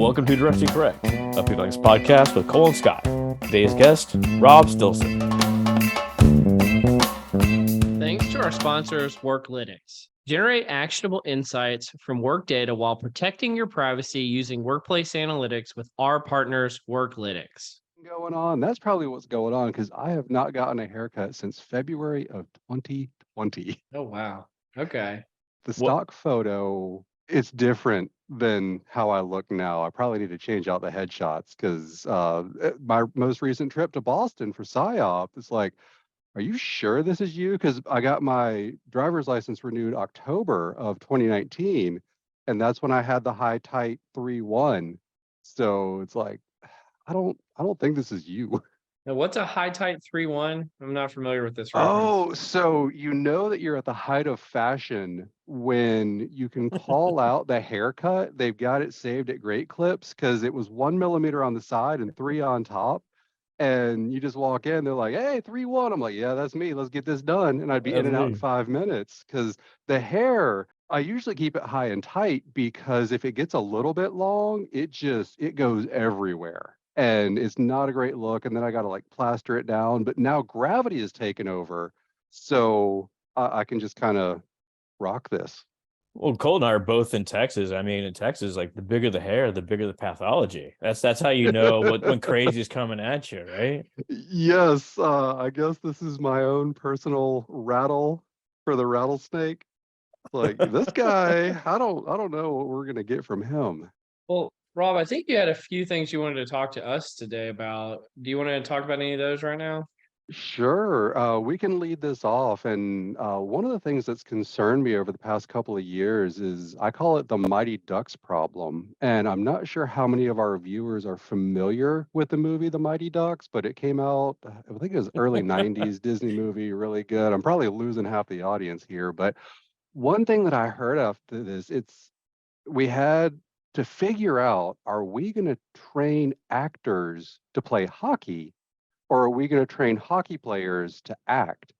Welcome to Directionally Correct, a People Things podcast with Cole and Scott. Today's guest, Rob Stilson. Thanks to our sponsors, Worklytics. Generate actionable insights from work data while protecting your privacy using workplace analytics with our partners, Worklytics. Going on. That's probably what's going on because I have not gotten a haircut since February of 2020. Oh, wow. Okay. The stock photo, it's different than how I look now. I probably need to change out the headshots because my most recent trip to Boston for PsyOp, it's like, are you sure this is you? Because I got my driver's license renewed October of 2019, and that's when I had the high tight 3-1. So it's like, I don't think this is you. Now, what's a high tight 3-1? I'm not familiar with this reference. Oh, so you know that you're at the height of fashion when you can call out the haircut. They've got it saved at Great Clips because it was 1 millimeter on the side and 3 on top. And you just walk in, they're like, hey, 3-1. I'm like, yeah, that's me. Let's get this done. And I'd be in and out in 5 minutes because the hair, I usually keep it high and tight because if it gets a little bit long, it goes everywhere. And it's not a great look. And then I got to like plaster it down. But now gravity has taken over. So I can just kind of rock this. Well, Cole and I are both in Texas. I mean, in Texas, like the bigger the hair, the bigger the pathology. That's how you know when crazy is coming at you, right? Yes, I guess this is my own personal rattle for the rattlesnake. Like this guy, I don't know what we're gonna get from him. Well, Rob, I think you had a few things you wanted to talk to us today about. Do you want to talk about any of those right now? Sure, we can lead this off. And one of the things that's concerned me over the past couple of years is I call it the Mighty Ducks problem. And I'm not sure how many of our viewers are familiar with the movie The Mighty Ducks, but it came out, I think it was early 90s Disney movie, really good. I'm probably losing half the audience here, but one thing that I heard after this, we had to figure out, are we going to train actors to play hockey? Or are we going to train hockey players to act?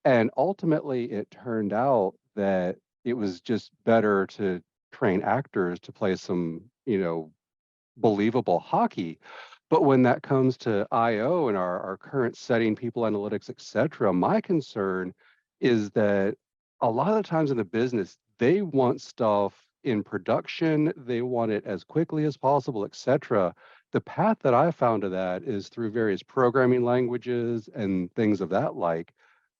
And ultimately, it turned out that it was just better to train actors to play some, believable hockey. But when that comes to IO and our current setting, people analytics, et cetera, my concern is that a lot of the times in the business, they want stuff in production, they want it as quickly as possible, et cetera. The path that I found to that is through various programming languages and things of that like.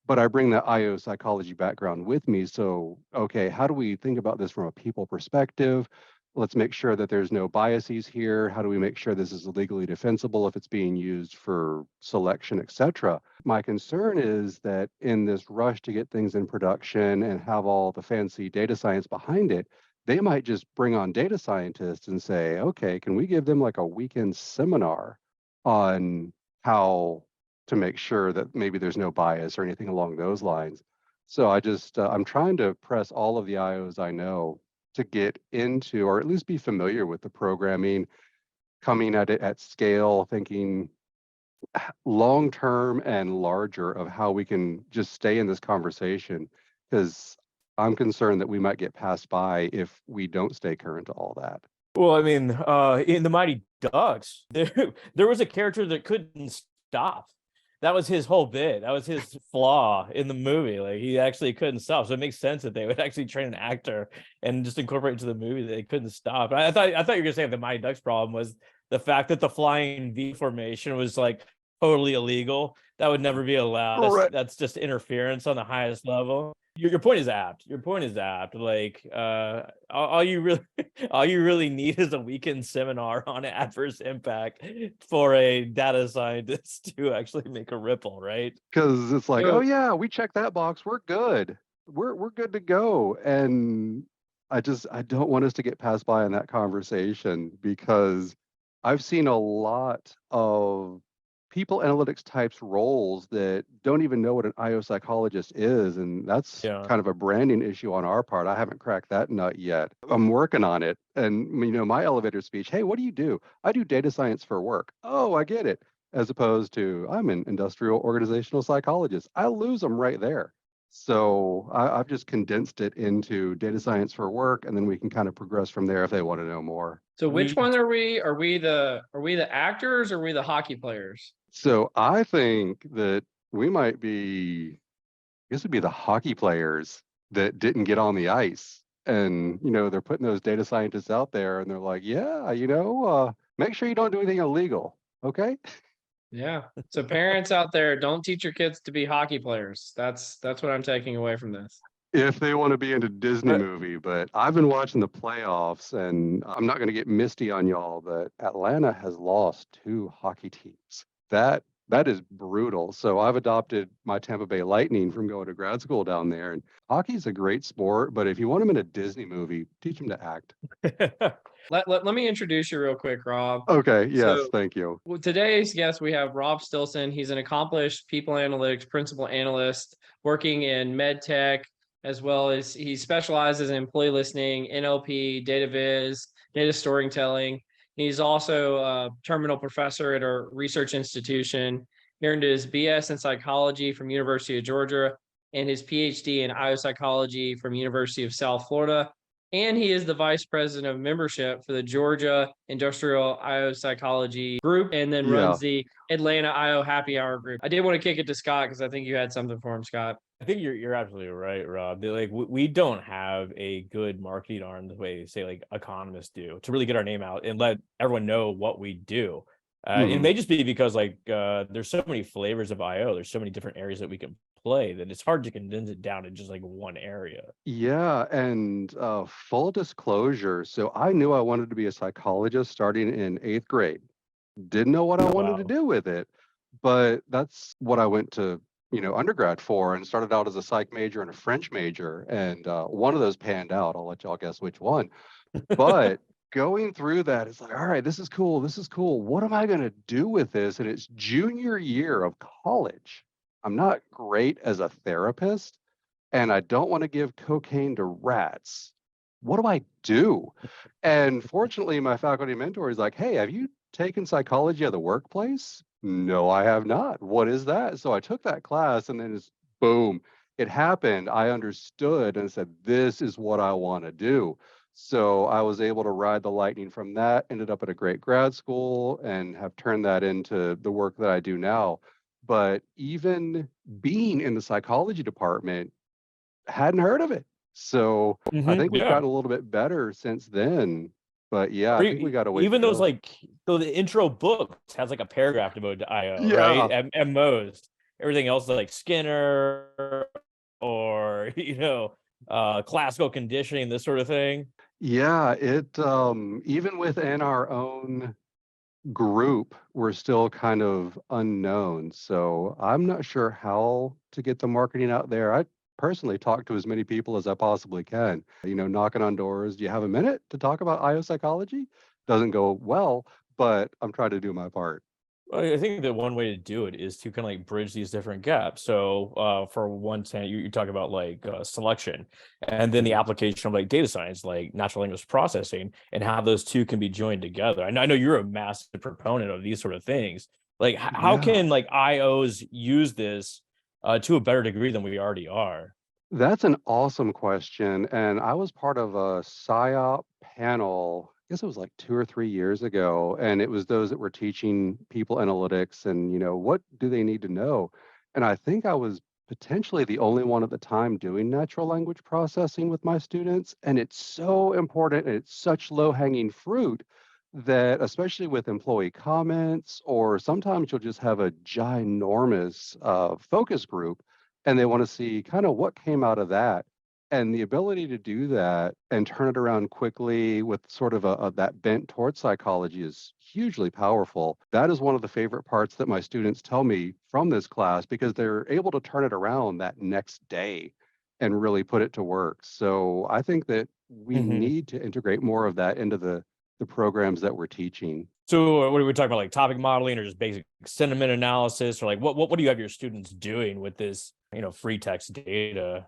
But I bring that IO psychology background with me. So, okay, how do we think about this from a people perspective? Let's make sure that there's no biases here. How do we make sure this is legally defensible if it's being used for selection, et cetera? My concern is that in this rush to get things in production and have all the fancy data science behind it, they might just bring on data scientists and say, okay, can we give them like a weekend seminar on how to make sure that maybe there's no bias or anything along those lines? So I'm trying to press all of the IOs I know to get into, or at least be familiar with the programming, coming at it at scale, thinking long-term and larger of how we can just stay in this conversation, because I'm concerned that we might get passed by if we don't stay current to all that. Well, I mean, in the Mighty Ducks, there was a character that couldn't stop. That was his whole bit. That was his flaw in the movie. Like he actually couldn't stop. So it makes sense that they would actually train an actor and just incorporate into the movie that they couldn't stop. I thought you were gonna say the Mighty Ducks problem was the fact that the flying V formation was like totally illegal. That would never be allowed. That's just interference on the highest level. Your point is apt. Your point is apt. Like all you really need is a weekend seminar on adverse impact for a data scientist to actually make a ripple, right? Because it's like, oh yeah, we checked that box. We're good. We're good to go. And I don't want us to get passed by in that conversation, because I've seen a lot of people analytics types roles that don't even know what an IO psychologist is. And that's kind of a branding issue on our part. I haven't cracked that nut yet. I'm working on it. And my elevator speech, hey, what do you do? I do data science for work. Oh, I get it. As opposed to, I'm an industrial organizational psychologist. I lose them right there. So I've just condensed it into data science for work, and then we can kind of progress from there if they want to know more. So which We one are we? Are we the actors or are we the hockey players? So I think that we might be, I guess it'd be the hockey players that didn't get on the ice. And, they're putting those data scientists out there and they're like, yeah, make sure you don't do anything illegal. Okay. Yeah. So parents out there, don't teach your kids to be hockey players. That's what I'm taking away from this. If they want to be into Disney But movie, but I've been watching the playoffs and I'm not going to get misty on y'all, but Atlanta has lost two hockey teams. That is brutal. So I've adopted my Tampa Bay Lightning from going to grad school down there. And hockey's a great sport, but if you want them in a Disney movie, teach them to act. Let me introduce you real quick, Rob. Okay, yes, So thank you. today's guest, we have Rob Stilson. He's an accomplished people analytics principal analyst working in med tech, as well as he specializes in employee listening, NLP, data viz, data storytelling. He's also a terminal professor at a research institution. He earned his BS in psychology from University of Georgia and his PhD in IO psychology from University of South Florida. And he is the vice president of membership for the Georgia Industrial IO Psychology Group, and then Yeah, runs the Atlanta IO Happy Hour Group. I did want to kick it to Scott because I think you had something for him, Scott. I think you're absolutely right, Rob. Like we don't have a good marketing arm the way say like economists do to really get our name out and let everyone know what we do. It mhm. may just be because there's so many flavors of IO. There's so many different areas that we can play that it's hard to condense it down to just like one area. Yeah, and full disclosure, so I knew I wanted to be a psychologist starting in 8th grade. Didn't know what I wanted to Wow. do with it, but that's what I went to, undergrad for, and started out as a psych major and a French major, and one of those panned out. I'll let y'all guess which one. But going through that, it's like, all right, this is cool. This is cool. What am I going to do with this? And it's junior year of college. I'm not great as a therapist, and I don't want to give cocaine to rats. What do I do? And fortunately, my faculty mentor is like, hey, have you taken psychology of the workplace? No, I have not. What is that? So I took that class and then it's boom, it happened. I understood and said, this is what I want to do. So I was able to ride the lightning from that, ended up at a great grad school and have turned that into the work that I do now. But even being in the psychology department, hadn't heard of it. So I think we've Yeah. gotten a little bit better since then. But yeah, Or I think we got a ways to even those go. so the intro book has like a paragraph devoted to IO, right? Yeah. At most, everything else is like Skinner or classical conditioning, this sort of thing. Yeah, it even within our own group, we're still kind of unknown. So I'm not sure how to get the marketing out there. I personally talk to as many people as I possibly can, knocking on doors. Do you have a minute to talk about IO psychology? Doesn't go well, but I'm trying to do my part. Well, I think that one way to do it is to kind of like bridge these different gaps. So, for one thing, you talk about selection, and then the Mhm. application of like data science, like natural language processing, and how those two can be joined together. I know you're a massive proponent of these sort of things. Like, how Yeah. can like IOs use this to a better degree than we already are? That's an awesome question. And I was part of a PSYOP panel, I guess it was like 2 or 3 years ago. And it was those that were teaching people analytics and, what do they need to know? And I think I was potentially the only one at the time doing natural language processing with my students. And it's so important and it's such low hanging fruit that, especially with employee comments, or sometimes you'll just have a ginormous focus group and they want to see kind of what came out of that. And the ability to do that and turn it around quickly with sort of that bent towards psychology is hugely powerful. That is one of the favorite parts that my students tell me from this class because they're able to turn it around that next day and really put it to work. So I think that we need to integrate more of that into the programs that we're teaching. So, what are we talking about? Like topic modeling, or just basic sentiment analysis, or like what do you have your students doing with this, free text data?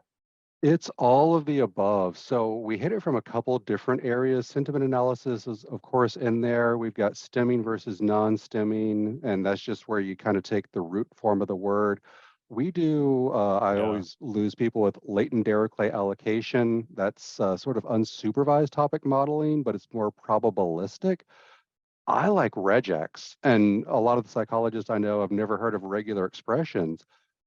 It's all of the above. So we hit it from a couple different areas. Sentiment analysis is, of course, in there. We've got stemming versus non-stemming, and that's just where you kind of take the root form of the word. We do, I Yeah. always lose people with latent Dirichlet allocation. That's sort of unsupervised topic modeling, but it's more probabilistic. I like regex, and a lot of the psychologists I know have never heard of regular expressions.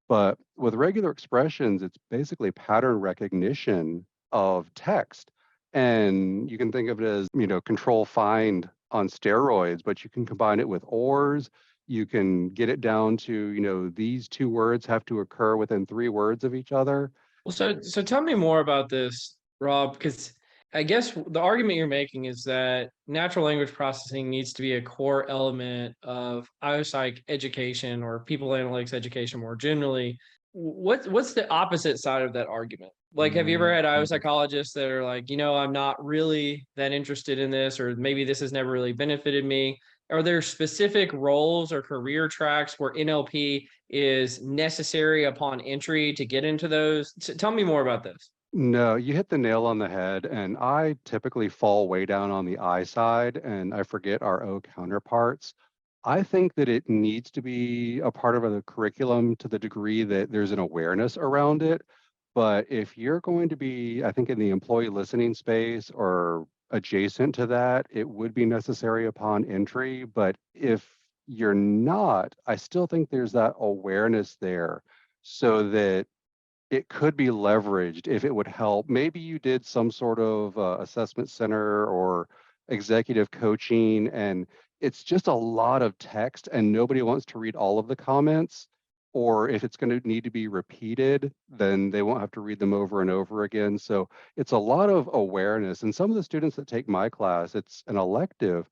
But with regular expressions, it's basically pattern recognition of text. And you can think of it as, control find on steroids, but you can combine it with ORs. You can get it down to, these two words have to occur within 3 words of each other. Well, so tell me more about this, Rob, because I guess the argument you're making is that natural language processing needs to be a core element of IOPsych education or people analytics education more generally. What's the opposite side of that argument? Like, have you ever had IO psychologists that are like, I'm not really that interested in this, or maybe this has never really benefited me? Are there specific roles or career tracks where NLP is necessary upon entry to get into those? Tell me more about this. No, you hit the nail on the head, and I typically fall way down on the I side, and I forget our O counterparts. I think that it needs to be a part of the curriculum to the degree that there's an awareness around it. But if you're going to be, I think, in the employee listening space or adjacent to that, it would be necessary upon entry. But if you're not, I still think there's that awareness there so that it could be leveraged if it would help. Maybe you did some sort of assessment center or executive coaching, and it's just a lot of text and nobody wants to read all of the comments. Or if it's going to need to be repeated, then they won't have to read them over and over again. So it's a lot of awareness. And some of the students that take my class, it's an elective,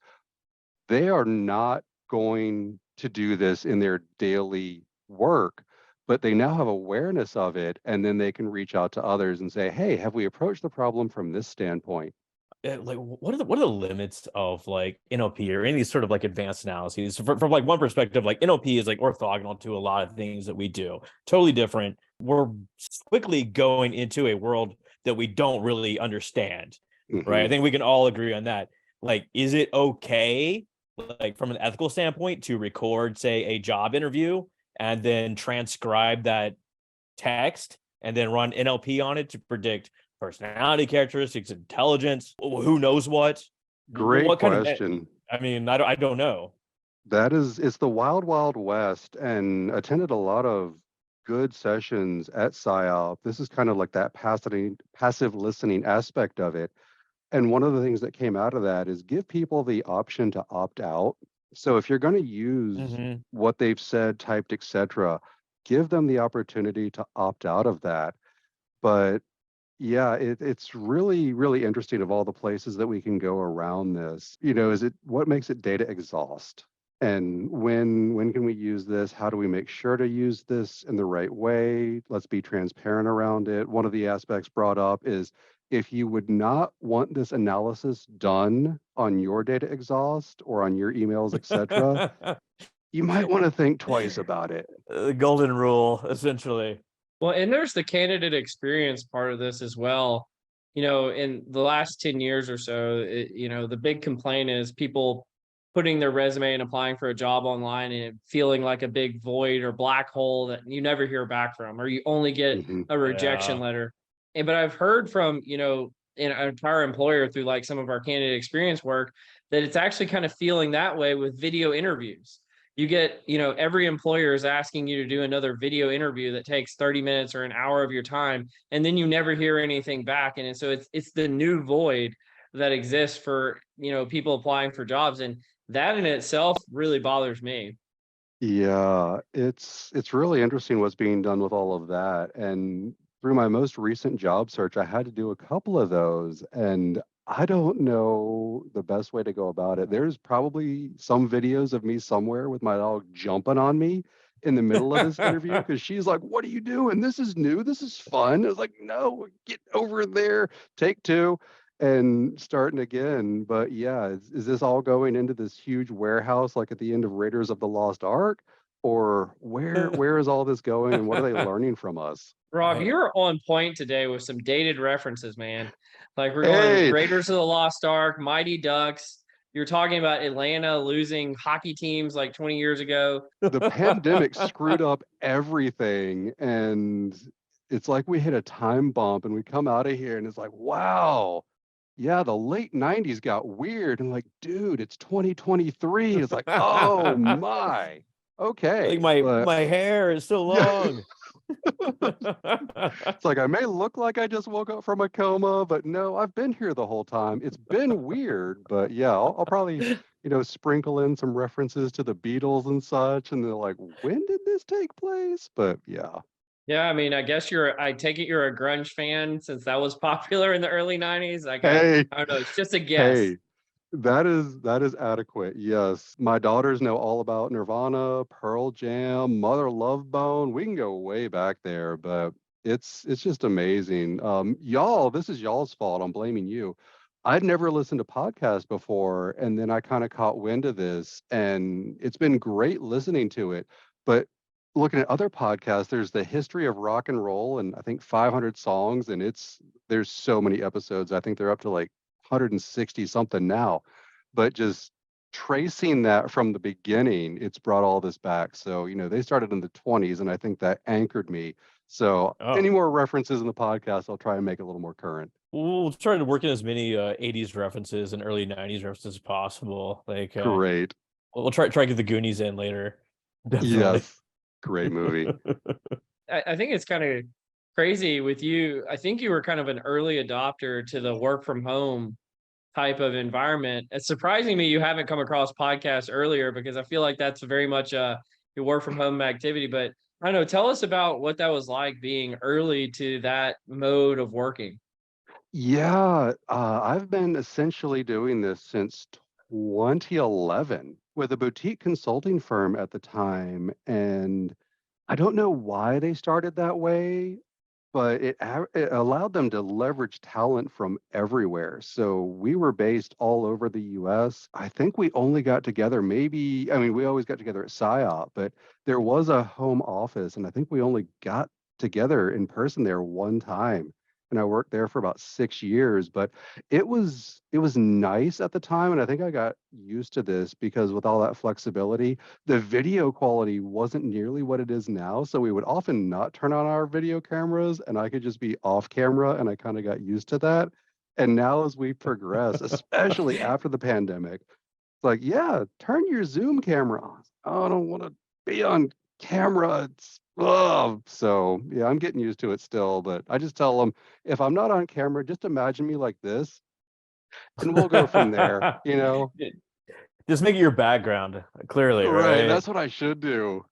they are not going to do this in their daily work, but they now have awareness of it, and then they can reach out to others and say, hey, have we approached the problem from this standpoint? Like, what are the limits of like NLP or any of these sort of like advanced analyses? From like one perspective, like NLP is like orthogonal to a lot of things that we do, totally different. We're quickly going into a world that we don't really understand, right? I Mhm. think we can all agree on that. Like, is it okay, like from an ethical standpoint, to record, say, a job interview and then transcribe that text and then run NLP on it to predict personality characteristics, intelligence, who knows what? Great What kind of, question. I mean, I don't know. It's the wild, wild west, and attended a lot of good sessions at PsyOp. This is kind of like that passive listening aspect of it. And one of the things that came out of that is give people the option to opt out. So if you're going to use Mhm. what they've said, typed, etc., give them the opportunity to opt out of that. But yeah, it's really, really interesting of all the places that we can go around this. Is it what makes it data exhaust? And when can we use this? How do we make sure to use this in the right way? Let's be transparent around it. One of the aspects brought up is if you would not want this analysis done on your data exhaust or on your emails, etc., you might want to think twice about it. The golden rule, essentially. Well, and there's the candidate experience part of this as well. In the last 10 years or so, the big complaint is people putting their resume and applying for a job online and it feeling like a big void or black hole that you never hear back from, or you only get Hmm. a rejection Yeah. letter. But I've heard from, in our prior employer through like some of our candidate experience work that it's actually kind of feeling that way with video interviews. You get, every employer is asking you to do another video interview that takes 30 minutes or an hour of your time, and then you never hear anything back. And so it's the new void that exists for, people applying for jobs. And that in itself really bothers me. Yeah, it's really interesting what's being done with all of that. And through my most recent job search, I had to do a couple of those, and I don't know the best way to go about it. There's probably some videos of me somewhere with my dog jumping on me in the middle of this interview because she's like, "What are you doing? This is new. This is fun." I was like, "No, get over there. Take two." And starting again. But yeah, is this all going into this huge warehouse like at the end of Raiders of the Lost Ark? Or where is all this going and what are they learning from us? Rob, you're on point today with some dated references, man. Like we're going Hey, Raiders of the Lost Ark, Mighty Ducks, You're talking about Atlanta losing hockey teams like 20 years ago. The pandemic screwed up everything, and it's like we hit a time bump and we come out of here and it's like, wow, yeah, the late 90s got weird. And like, dude, it's 2023. It's like, oh my. Like Okay. my hair is so Yeah, long. it's like I may look like I just woke up from a coma, but no, I've been here the whole time. It's been weird, but yeah, I'll probably, sprinkle in some references to the Beatles and such, and they're like, when did this take place? But yeah. Yeah, I mean, I guess I take it you're a grunge fan since that was popular in the early 90s. Like Hey, I don't know, it's just a guess. hey, that is adequate. Yes. My daughters know all about Nirvana, Pearl Jam, Mother Love Bone. We can go way back there, but it's just amazing. Y'all, this is y'all's fault. I'm blaming you. I'd never listened to podcasts before, and then I kind of caught wind of this, and it's been great listening to it. But looking at other podcasts, there's the history of rock and roll, and I think 500 songs, and there's so many episodes. I think they're up to like 160 something now, but just tracing that from the beginning, it's brought all this back. So, they started in the 20s, and I think that anchored me. So, any Oh, more references in the podcast, I'll try and make it a little more current. we'll try to work in as many 80s references and early 90s references as possible. Like Great. we'll try to get the Goonies in later. Definitely. Yes. Great movie. I think it's kind of crazy with you. I think you were kind of an early adopter to the work from home type of environment. It's surprising me you haven't come across podcasts earlier because I feel like that's very much your work from home activity. But I don't know, tell us about what that was like being early to that mode of working. Yeah, I've been essentially doing this since 2011 with a boutique consulting firm at the time. And I don't know why they started that way, but it allowed them to leverage talent from everywhere. So we were based all over the US. I think we only got together maybe, I mean, we always got together at SIOP, but there was a home office, and I think we only got together in person there one time. And I worked there for about 6 years, but it was nice at the time, and I think I got used to this because with all that flexibility, the video quality wasn't nearly what it is now. So we would often not turn on our video cameras, and I could just be off camera, and I kind of got used to that. And now as we progress, especially after the pandemic, it's like, yeah, turn your Zoom camera on. Oh, I don't want to be on camera. It's so yeah, I'm getting used to it still, but I just tell them if I'm not on camera, just imagine me like this, and we'll go from there. Just make it your background, clearly, Right, right? that's what I should do.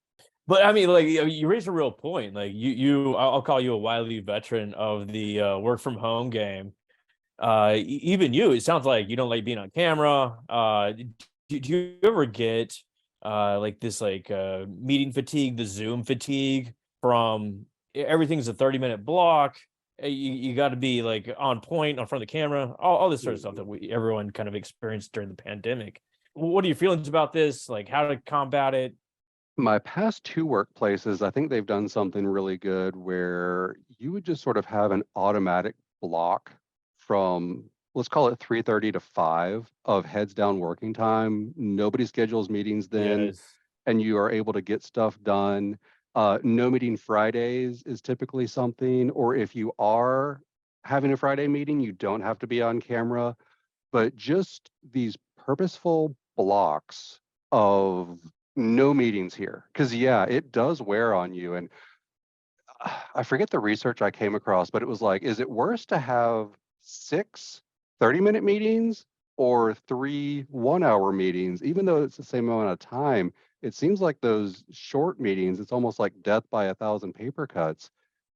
But I mean, like you raised a real point. Like I'll call you a wily veteran of the work from home game. Even you, it sounds like you don't like being on camera. Do you ever get like this meeting fatigue, the Zoom fatigue from everything's a 30-minute block. You got to be like on point on front of the camera, all this sort of stuff that everyone kind of experienced during the pandemic. What are your feelings about this? Like how to combat it? My past two workplaces, I think they've done something really good where you would just sort of have an automatic block from, let's call it 3:30 to 5 of heads down working time. Nobody schedules meetings then, Yes. and you are able to get stuff done. No meeting Fridays is typically something, or if you are having a Friday meeting, you don't have to be on camera, but just these purposeful blocks of no meetings here. Because, yeah, it does wear on you. And I forget the research I came across, but it was like, is it worse to have 6 30-minute meetings or 3 1-hour meetings? Even though it's the same amount of time, it seems like those short meetings, it's almost like death by a thousand paper cuts.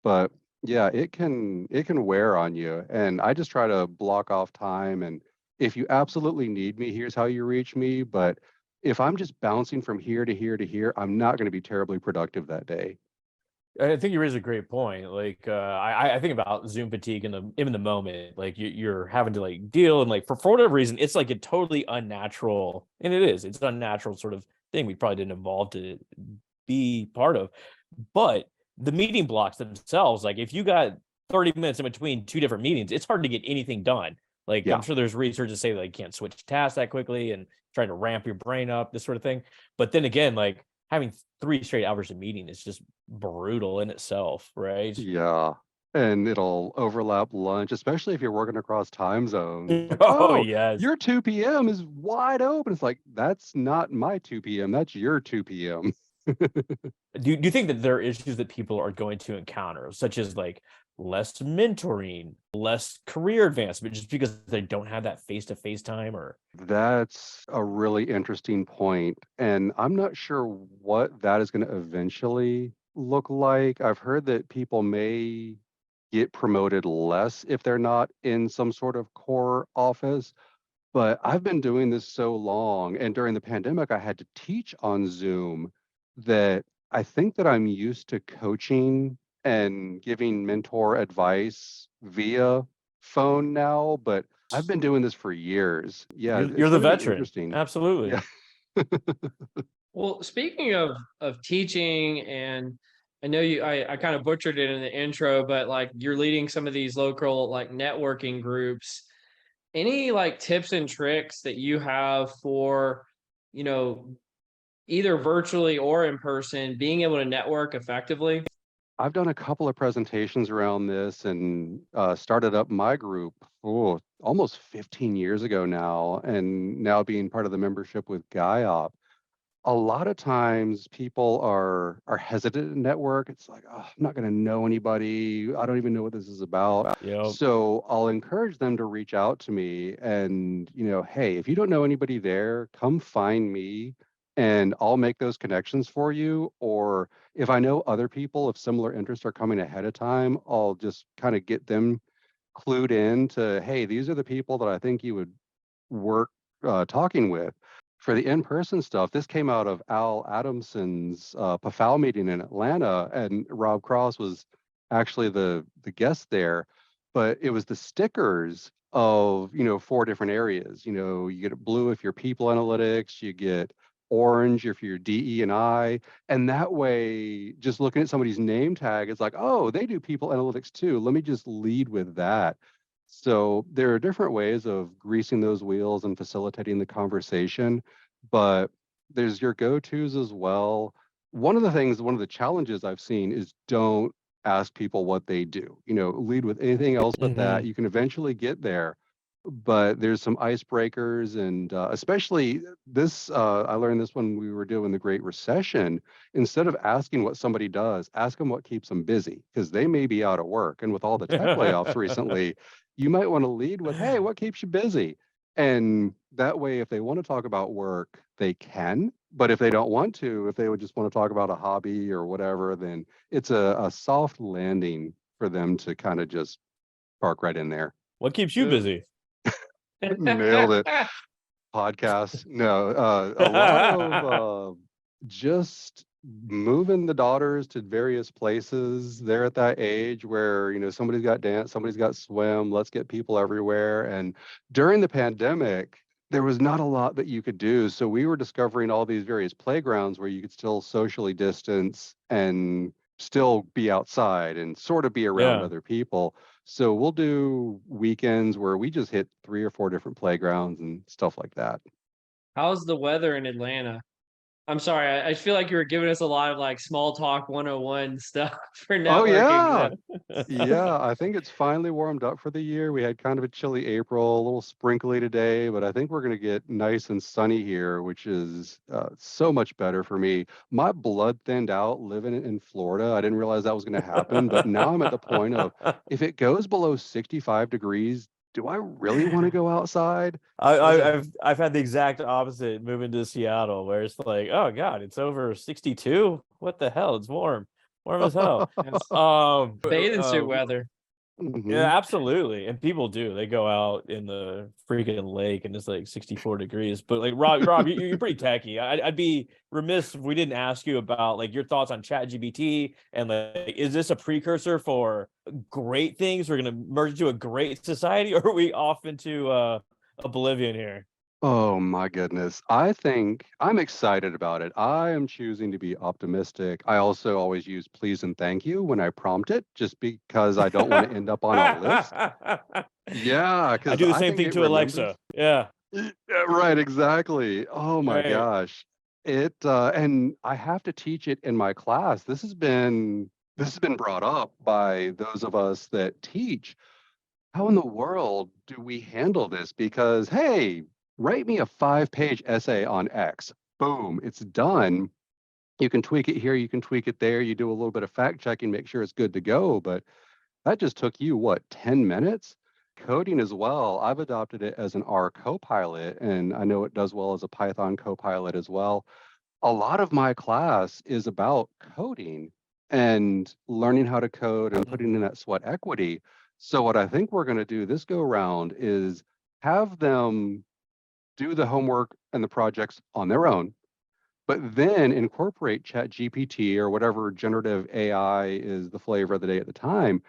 But yeah, it can wear on you. And I just try to block off time. And if you absolutely need me, here's how you reach me. But if I'm just bouncing from here to here to here, I'm not going to be terribly productive that day. I think you raise a great point. Like, I think about Zoom fatigue in the moment. Like, you're having to like deal and like for whatever reason, it's like a totally unnatural, and it is. It's an unnatural sort of thing we probably didn't evolve to be part of. But the meeting blocks themselves, like if you got 30 minutes in between two different meetings, it's hard to get anything done. Like, Yeah. I'm sure there's research to say that you can't switch tasks that quickly and trying to ramp your brain up, this sort of thing. But then again, like having 3 straight hours of meeting is just brutal in itself, right? Yeah. And it'll overlap lunch, especially if you're working across time zones. It's like, Oh, oh, yes. your 2 p.m. is wide open. It's like, that's not my 2 p.m. That's your 2 p.m. Do you think that there are issues that people are going to encounter, such as like less mentoring, less career advancement, just because they don't have that face-to-face time? Or That's a really interesting point, and I'm not sure what that is going to eventually look like. I've heard that people may get promoted less if they're not in some sort of core office, but I've been doing this so long, and during the pandemic, I had to teach on Zoom that I think that I'm used to coaching and giving mentor advice via phone now, but I've been doing this for years. Yeah, you're it's the going to be veteran. interesting. Absolutely. Yeah. Well, speaking of teaching, and I know I kind of butchered it in the intro, but like you're leading some of these local like networking groups. Any like tips and tricks that you have for, you know, either virtually or in person, being able to network effectively? I've done a couple of presentations around this and started up my group almost 15 years ago now, and now being part of the membership with GuyOp. A lot of times people are hesitant to network. It's like, oh, I'm not going to know anybody. I don't even know what this is about. Yep. So I'll encourage them to reach out to me and, hey, if you don't know anybody there, come find me and I'll make those connections for you. Or if I know other people of similar interests are coming ahead of time, I'll just kind of get them clued in to, hey, these are the people that I think you would work talking with. For the in-person stuff, this came out of Al Adamson's PFAL meeting in Atlanta, and Rob Cross was actually the guest there. But it was the stickers of 4 different areas. You get blue if you're people analytics, you get orange if you're DE and I, and that way, just looking at somebody's name tag, it's like, oh, they do people analytics too. Let me just lead with that. So there are different ways of greasing those wheels and facilitating the conversation, but there's your go-tos as well. One of the challenges I've seen is don't ask people what they do. Lead with anything else but that. Mhm. You can eventually get there, but there's some icebreakers, and especially this, I learned this when we were doing the Great Recession. Instead of asking what somebody does, ask them what keeps them busy, because they may be out of work. And with all the tech layoffs recently, you might want to lead with, hey, what keeps you busy? And that way, if they want to talk about work, they can. But if they don't want to, if they would just want to talk about a hobby or whatever, then it's a soft landing for them to kind of just park right in there. What keeps you busy? Nailed it. Podcasts. No, a lot of just moving the daughters to various places. They're at that age where, somebody's got dance, somebody's got swim. Let's get people everywhere. And during the pandemic, there was not a lot that you could do. So we were discovering all these various playgrounds where you could still socially distance and still be outside and sort of be around Yeah. other people. So we'll do weekends where we just hit 3 or 4 different playgrounds and stuff like that. How's the weather in Atlanta? I'm sorry, I feel like you were giving us a lot of like small talk 101 stuff for Oh networking. yeah. Yeah, I think it's finally warmed up for the year. We had kind of a chilly April, a little sprinkly today, but I think we're going to get nice and sunny here, which is so much better for me. My blood thinned out living in Florida. I didn't realize that was going to happen, but now I'm at the point of, if it goes below 65 degrees, do I really want to go outside? Is it? I've had the exact opposite moving to Seattle, where it's like, oh God, it's over 62. What the hell? It's warm as hell. It's But, bathing suit weather. Mhm. yeah, absolutely. And people do. They go out in the freaking lake and it's like 64 degrees. But like Rob, you're pretty techy. I'd be remiss if we didn't ask you about like your thoughts on ChatGPT, and like, is this a precursor for great things? We're gonna merge into a great society, or are we off into oblivion here? Oh my goodness. I think I'm excited about it. I am choosing to be optimistic. I also always use please and thank you when I prompt it, just because I don't want to end up on a list. I Yeah, because do the I same think thing it to remembers. Alexa. Yeah. Yeah, right, exactly. Oh my Right. gosh. And I have to teach it in my class. This has been brought up by those of us that teach. How in the world do we handle this? Because, hey, write me a 5-page essay on X. Boom, it's done. You can tweak it here, you can tweak it there, you do a little bit of fact checking, make sure it's good to go. But that just took you, what, 10 minutes? Coding as well. I've adopted it as an R copilot, and I know it does well as a Python copilot as well. A lot of my class is about coding and learning how to code and putting in Mhm. that sweat equity. So what I think we're going to do this go around is have them do the homework and the projects on their own, but then incorporate Chat GPT or whatever generative AI is the flavor of the day at the time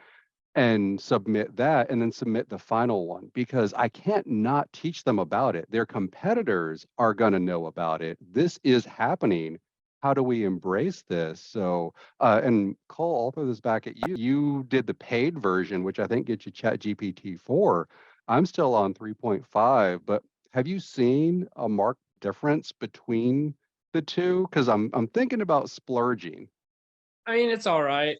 and submit that and then submit the final one because I can't not teach them about it. Their competitors are going to know about it. This is happening. How do we embrace this? So, and Cole, I'll throw this back at you. You did the paid version, which I think gets you Chat GPT 4. I'm still on 3.5, but have you seen a marked difference between the two? Because I'm thinking about splurging. I mean, it's all right.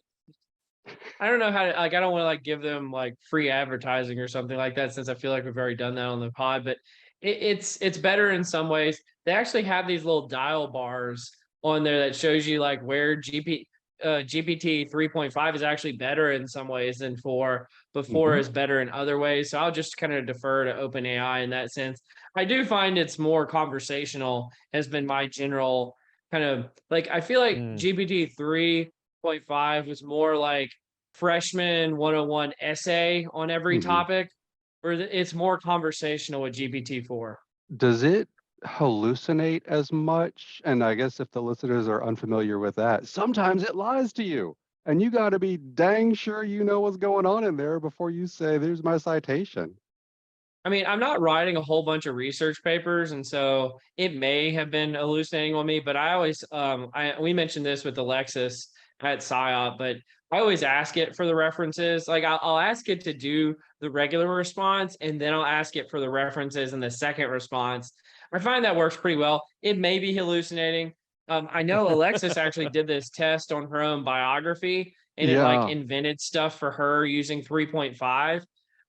I don't know how to like. I don't want to like give them like free advertising or something like that, since I feel like we've already done that on the pod. But it's better in some ways. They actually have these little dial bars on there that shows you like where GPT 3.5 is actually better in some ways than 4, but 4 Mhm. is better in other ways. So I'll just kind of defer to OpenAI in that sense. I do find it's more conversational. Has been my general kind of like. I feel like Mm. GPT 3.5 was more like freshman 101 essay on every Mhm. topic, where it's more conversational with GPT-4. Does it hallucinate as much? And I guess if the listeners are unfamiliar with that, sometimes it lies to you. And you got to be dang sure you know what's going on in there before you say, there's my citation. I mean, I'm not writing a whole bunch of research papers, and so it may have been hallucinating on me. But I always, we mentioned this with Alexis at PsyOp, but I always ask it for the references. Like I'll ask it to do the regular response, and then I'll ask it for the references in the second response. I find that works pretty well. It may be hallucinating. I know Alexis actually did this test on her own biography, and it like Yeah. invented stuff for her using 3.5,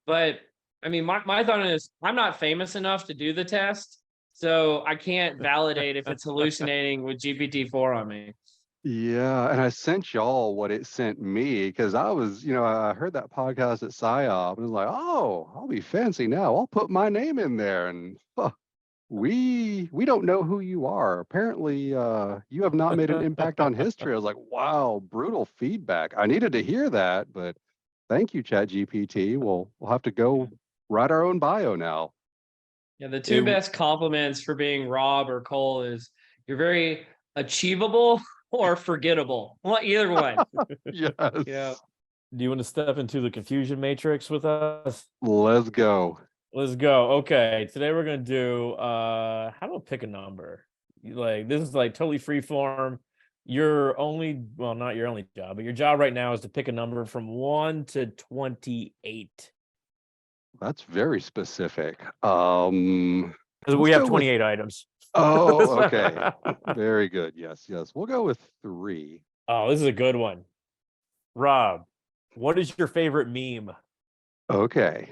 but I mean, my thought is I'm not famous enough to do the test, so I can't validate if it's hallucinating with GPT-4 on me. Yeah. And I sent y'all what it sent me because I was, I heard that podcast at PsyOp and was like, oh, I'll be fancy now. I'll put my name in there. And we don't know who you are. Apparently, you have not made an impact on history. I was like, wow, brutal feedback. I needed to hear that, but thank you, ChatGPT. We'll have to Yeah. go write our own bio now. Yeah, the two It, best compliments for being Rob or Cole is you're very achievable or forgettable. Well, either one. Yeah. Yes. do you want to step into the confusion matrix with us? Let's go. Let's go. Okay. Today we're gonna do how about pick a number? Like this is like totally free form. Your only well, not your only job, but your job right now is to pick a number from 1 to 28. That's very specific. Because Let's we have go with 28 items. oh, okay. Very good. Yes, yes. We'll go with 3. Oh, this is a good one. Rob, what is your favorite meme? Okay.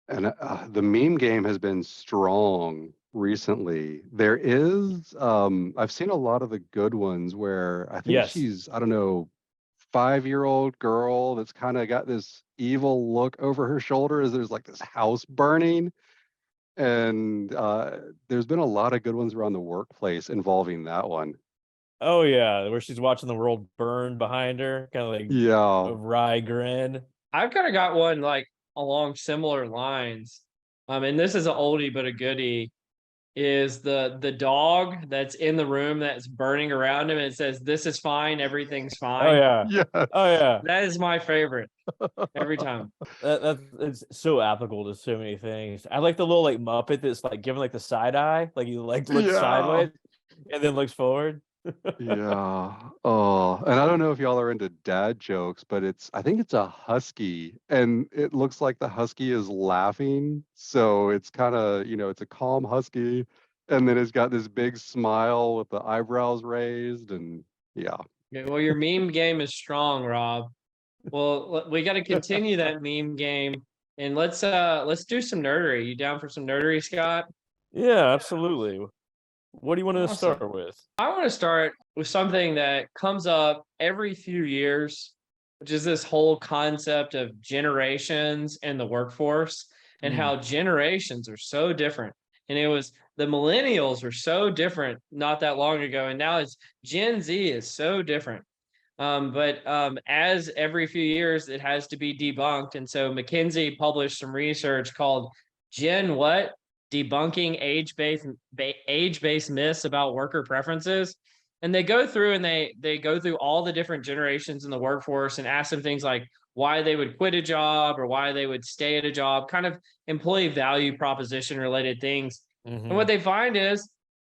And the meme game has been strong recently. I've seen a lot of the good ones where I think Yes. she's, I don't know, 5-year-old girl that's kind of got this evil look over her shoulder as there's like this house burning. And there's been a lot of good ones around the workplace involving that one. Oh yeah, where she's watching the world burn behind her, kind of like Yeah. a wry grin. I've kind of got one like along similar lines. And this is an oldie but a goodie. is the dog that's in the room that's burning around him, and it says, "This is fine, everything's Oh fine." yeah. Yes. Oh yeah. That is my favorite every time. That's it's so applicable to so many things. I like the little like Muppet that's like giving like the side eye, like he like looks Yeah. sideways and then looks forward. Yeah. Oh, and I don't know if y'all are into dad jokes, but I think it's a husky, and it looks like the husky is laughing. So it's kind of, it's a calm husky, and then it's got this big smile with the eyebrows raised, and yeah. Yeah, well, your meme game is strong, Rob. Well, we got to continue that meme game, and let's do some nerdery. You down for some nerdery, Scott? Yeah, absolutely. What do you want to Awesome. start with? I want to start with something that comes up every few years, which is this whole concept of generations and the workforce, and how generations are so different. And it was the millennials were so different not that long ago, and now it's Gen Z is so different. But as every few years, it has to be debunked. And so McKinsey published some research called Gen What? Debunking age-based myths about worker preferences. And they go through and they go through all the different generations in the workforce and ask them things like why they would quit a job or why they would stay at a job, kind of employee value proposition related things. And what they find is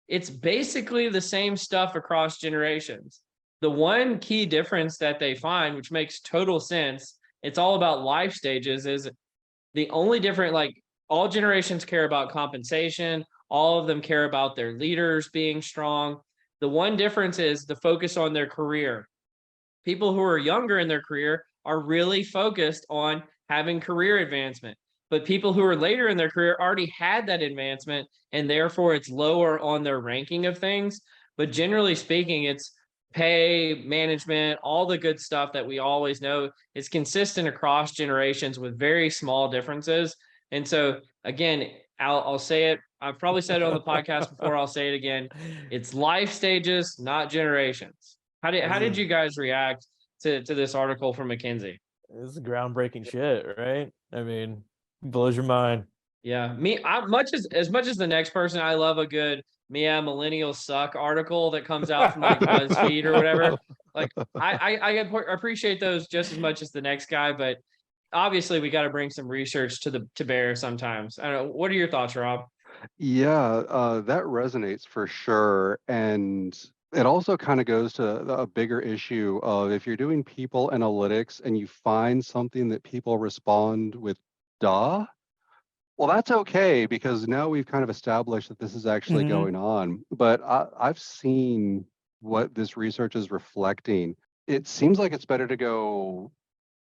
it's basically the same stuff across generations. The one key difference that they find, which makes total sense, it's all about life stages, is the only different, like all generations care about compensation, all of them care about their leaders being strong. The one difference is the focus on their career. People who are younger in their career are really focused on having career advancement. But people who are later in their career already had that advancement, and therefore it's lower on their ranking of things. But generally speaking, it's pay, management, all the good stuff that we always know is consistent across generations with very small differences. And so, again, I'll say it. I've probably said it on the podcast before. I'll say it again. It's life stages, not generations. How did you guys react to this article from McKinsey? This is groundbreaking shit, right? I mean, blows your mind. Yeah, as much as the next person, I love a good "Yeah, millennials suck" article that comes out from like BuzzFeed or whatever. Like I appreciate those just as much as the next guy, but obviously we got to bring some research to bear sometimes. I don't know. What are your thoughts, Rob? Yeah, that resonates for sure. And it also kind of goes to a bigger issue of if you're doing people analytics and you find something that people respond with, duh, well, that's okay because now we've kind of established that this is actually going on. But I've seen what this research is reflecting. It seems like it's better to go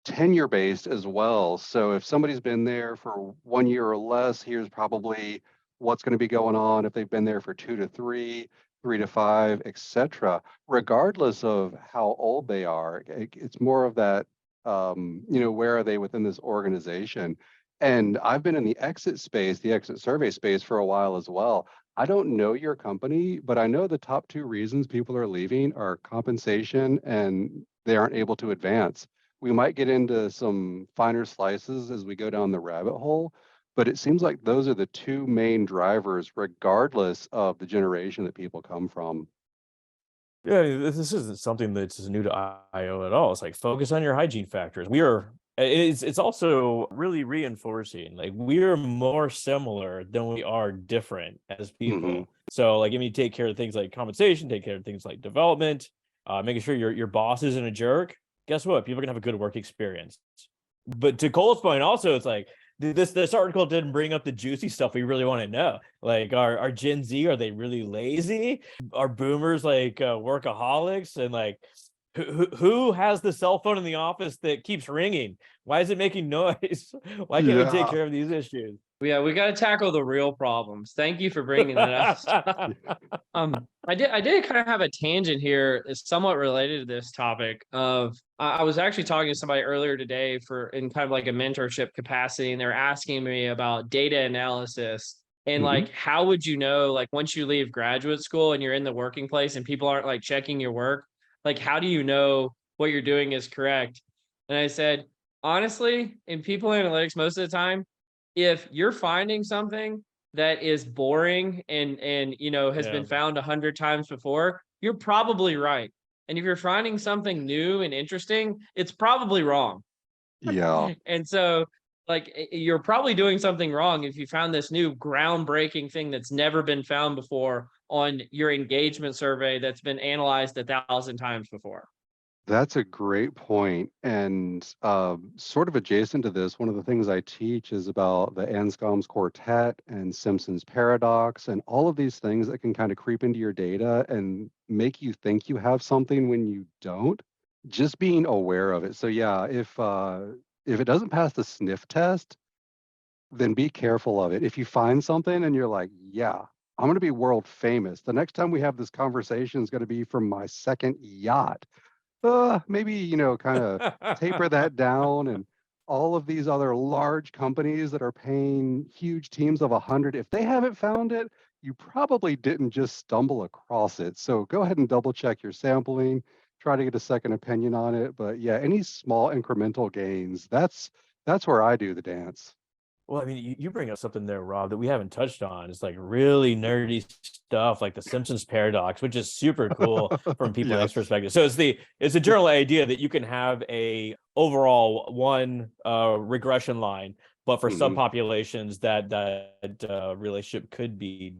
tenure based as well. So if somebody's been there for 1 year or less, here's probably what's going to be going on if they've been there for 2 to 3, 3 to 5, etc. Regardless of how old they are, it's more of that, where are they within this organization? And I've been in the exit space, the exit survey space for a while as well. I don't know your company, but I know the top two reasons people are leaving are compensation and they aren't able to advance. We might get into some finer slices as we go down the rabbit hole, but it seems like those are the two main drivers, regardless of the generation that people come from. Yeah, this isn't something that's new to IO at all. It's like focus on your hygiene factors. It's also really reinforcing. Like we are more similar than we are different as Hmm. people. So like if you take care of things like compensation, take care of things like development, making sure your boss isn't a jerk. Guess what? People are gonna have a good work experience. But to Cole's point, also, it's like this article didn't bring up the juicy stuff we really want to know. Like, are Gen Z, are they really lazy? Are boomers like workaholics? And like, who has the cell phone in the office that keeps ringing? Why is it making noise? Why can't we take Yeah. care of these issues? Yeah, we got to tackle the real problems. Thank you for bringing that up. I did kind of have a tangent here, is somewhat related to this topic. I was actually talking to somebody earlier today in kind of like a mentorship capacity, and they're asking me about data analysis and Hmm. like how would you know, like once you leave graduate school and you're in the working place and people aren't like checking your work, like how do you know what you're doing is correct? And I said, honestly, in people analytics, most of the time, if you're finding something that is boring and has been found 100 times before, you're probably right. And if you're finding something new and interesting, it's probably wrong. Yeah. And so, like, you're probably doing something wrong if you found this new groundbreaking thing that's never been found before on your engagement survey that's been analyzed 1,000 times before. That's a great point. And sort of adjacent to this, one of the things I teach is about the Anscombe's quartet and Simpson's paradox and all of these things that can kind of creep into your data and make you think you have something when you don't. Just being aware of it. So yeah, if it doesn't pass the sniff test, then be careful of it. If you find something and you're like, yeah, I'm going to be world famous. The next time we have this conversation is going to be from my second yacht. Maybe, kind of taper that down. And all of these other large companies that are paying huge teams of 100, if they haven't found it, you probably didn't just stumble across it. So go ahead and double check your sampling, try to get a second opinion on it. But yeah, any small incremental gains, that's where I do the dance. Well, I mean, you bring up something there, Rob, that we haven't touched on. It's like really nerdy stuff, like the Simpsons paradox, which is super cool from people Yes. X perspective. So it's a general idea that you can have a overall one regression line, but for Mhm. subpopulations that relationship could be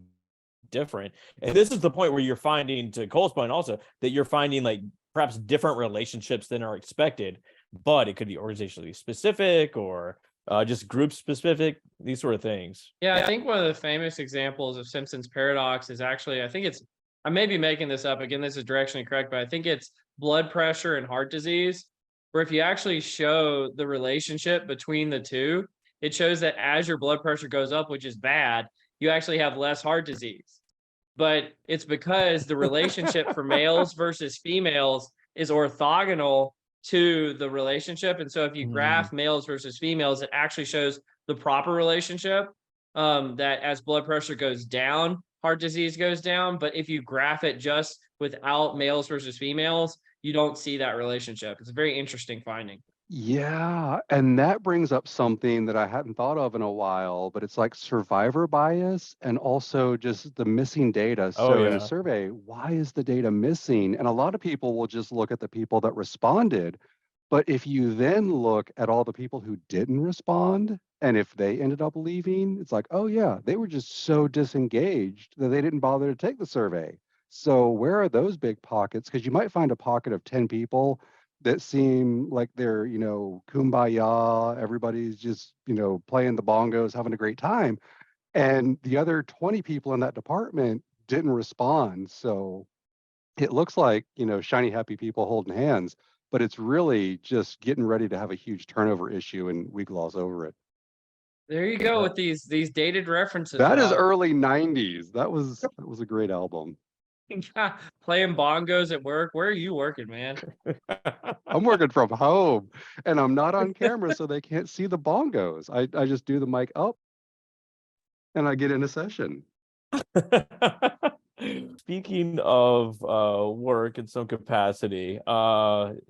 different. And this is the point where you're finding, to Cole's point also, that you're finding like perhaps different relationships than are expected, but it could be organizationally specific or just group specific, these sort of things. Yeah, I think one of the famous examples of Simpson's paradox is actually, I may be making this up. Again, this is directionally correct, but I think it's blood pressure and heart disease, where if you actually show the relationship between the two, it shows that as your blood pressure goes up, which is bad, you actually have less heart disease. But it's because the relationship for males versus females is orthogonal to the relationship. And so if you graph males versus females, it actually shows the proper relationship, that as blood pressure goes down, heart disease goes down. But if you graph it just without males versus females, you don't see that relationship. It's a very interesting finding. Yeah, and that brings up something that I hadn't thought of in a while, but it's like survivor bias and also just the missing data. Oh So in a yeah. survey, why is the data missing? And a lot of people will just look at the people that responded. But if you then look at all the people who didn't respond, and if they ended up leaving, it's like, oh yeah, they were just so disengaged that they didn't bother to take the survey. So where are those big pockets? Because you might find a pocket of 10 people that seem like they're, kumbaya, everybody's just, playing the bongos, having a great time. And the other 20 people in that department didn't respond. So it looks like, shiny, happy people holding hands, but it's really just getting ready to have a huge turnover issue and we gloss over it. There you go with these dated references, That is Rob. early 90s. That was a great album. Playing bongos at work. Where are you working, man? I'm working from home and I'm not on camera, so they can't see the bongos. I just do the mic up and I get in a session. Speaking of work in some capacity,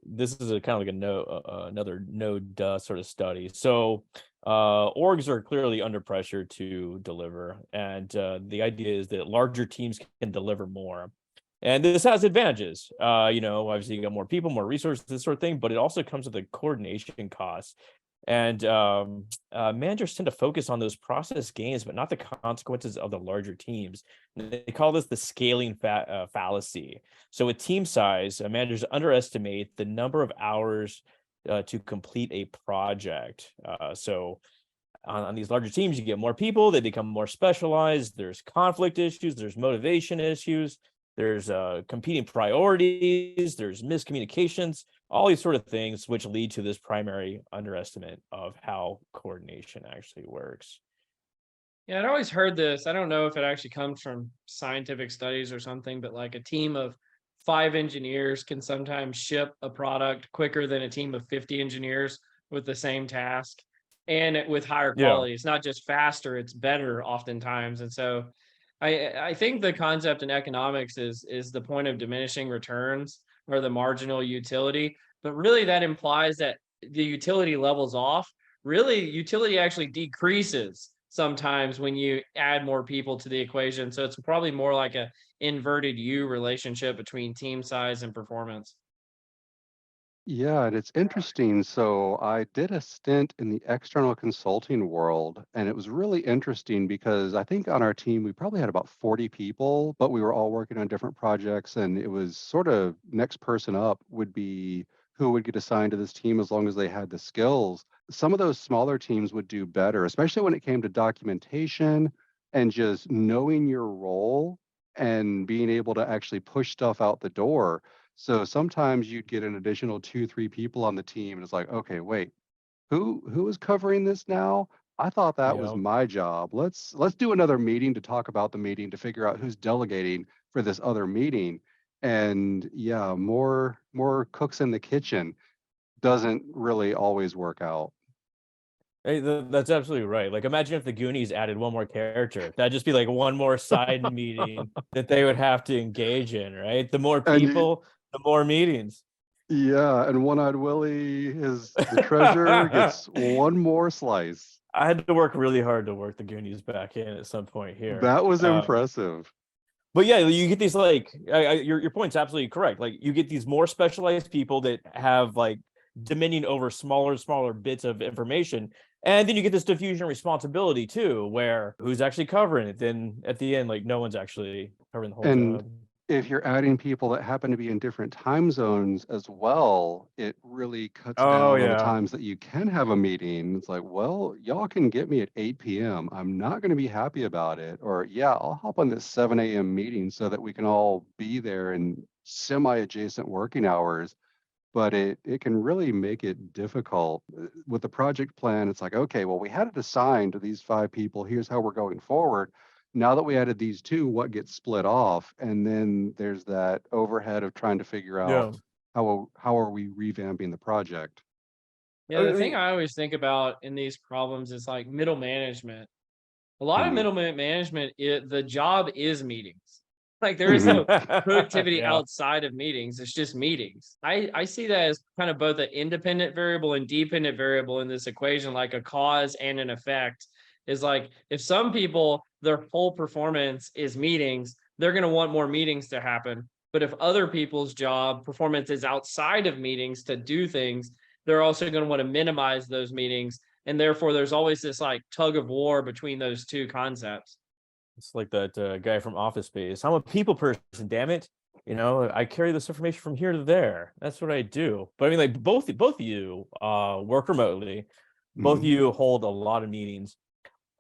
this is a kind of like another node sort of study. So orgs are clearly under pressure to deliver, and the idea is that larger teams can deliver more. And this has advantages. Obviously you got more people, more resources, this sort of thing, but it also comes with a coordination cost. And managers tend to focus on those process gains, but not the consequences of the larger teams. They call this the scaling fallacy. So with team size, managers underestimate the number of hours to complete a project. So on these larger teams, you get more people, they become more specialized. There's conflict issues, there's motivation issues, there's competing priorities, there's miscommunications, all these sort of things, which lead to this primary underestimate of how coordination actually works. Yeah, I'd always heard this. I don't know if it actually comes from scientific studies or something, but like a team of 5 engineers can sometimes ship a product quicker than a team of 50 engineers with the same task and with higher quality. It's not just faster, it's better oftentimes. And so I think the concept in economics is the point of diminishing returns or the marginal utility, but really that implies that the utility levels off. Really, utility actually decreases sometimes when you add more people to the equation. So it's probably more like a inverted U relationship between team size and performance. Yeah, and it's interesting. So I did a stint in the external consulting world, and it was really interesting because I think on our team we probably had about 40 people, but we were all working on different projects, and it was sort of next person up would be who would get assigned to this team as long as they had the skills. Some of those smaller teams would do better, especially when it came to documentation and just knowing your role and being able to actually push stuff out the door. So sometimes you'd get an additional 2, 3 people on the team, and it's like, okay, wait, who is covering this now? I thought that was Yeah. my job. Let's do another meeting to talk about the meeting to figure out who's delegating for this other meeting. And yeah, more cooks in the kitchen doesn't really always work out. Hey, that's absolutely right. Like, imagine if the Goonies added one more character. That'd just be like one more side meeting that they would have to engage in, right? The more And people, the more meetings. yeah, and One-Eyed Willie, the treasurer, gets one more slice. I had to work really hard to work the Goonies back in at some point here. That was impressive. But yeah, you get these like your point's absolutely correct. Like, you get these more specialized people that have like dominion over smaller bits of information, and then you get this diffusion of responsibility too, where who's actually covering it. Then at the end, like, no one's actually covering the whole And job. if you're adding people that happen to be in different time zones as well, it really cuts Oh down on the yeah, times that you can have a meeting. It's like, well, y'all can get me at 8 p.m. I'm not going to be happy about it. Or, yeah, I'll hop on this 7 a.m. meeting so that we can all be there in semi-adjacent working hours. But it can really make it difficult. With the project plan. It's like, okay, well, we had it assigned to these 5 people. Here's how we're going forward. Now that we added these two, what gets split off? And then there's that overhead of trying to figure out yeah. how are we revamping the project. Yeah, the thing I always think about in these problems is like middle management. A lot of Mhm. middle management, the job is meetings. Like there is no productivity Yeah. outside of meetings. It's just meetings. I see that as kind of both an independent variable and dependent variable in this equation, like a cause and an effect. Is like if some people, their whole performance is meetings, they're going to want more meetings to happen. But if other people's job performance is outside of meetings to do things, they're also going to want to minimize those meetings. And therefore, there's always this like tug of war between those two concepts. It's like that guy from Office Space. I'm a people person, damn it. I carry this information from here to there. That's what I do. But I mean, like, both of you work remotely. Both of Mhm. you hold a lot of meetings.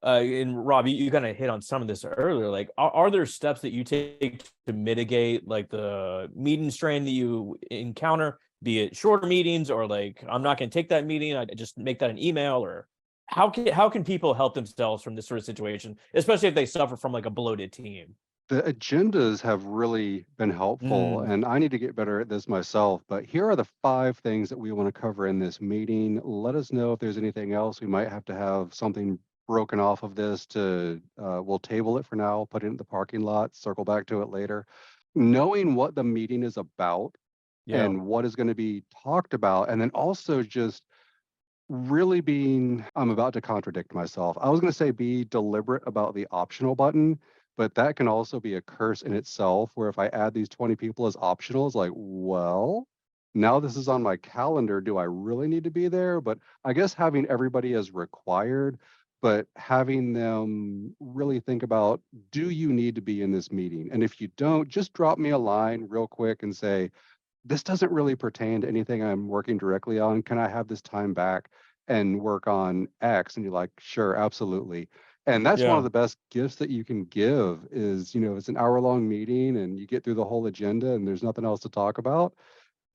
And Rob, you kind of hit on some of this earlier. Like, are there steps that you take to mitigate like the meeting strain that you encounter, be it shorter meetings or like, I'm not going to take that meeting, I just make that an email? Or how can people help themselves from this sort of situation, especially if they suffer from like a bloated team? The agendas have really been helpful, Mm, and I need to get better at this myself. But here are the 5 things that we want to cover in this meeting. Let us know if there's anything else. We might have to have something broken off of this we'll table it for now, put it in the parking lot, circle back to it later. Knowing what the meeting is about yeah. and what is going to be talked about, and then also just really I'm about to contradict myself. I was going to say be deliberate about the optional button, but that can also be a curse in itself where if I add these 20 people as optional, it's like, well, now this is on my calendar. Do I really need to be there? But I guess having everybody as required, but having them really think about, do you need to be in this meeting? And if you don't, just drop me a line real quick and say, this doesn't really pertain to anything I'm working directly on. Can I have this time back and work on X? And you're like, sure, absolutely. And that's one of Yeah. the best gifts that you can give is, it's an hour-long meeting and you get through the whole agenda and there's nothing else to talk about.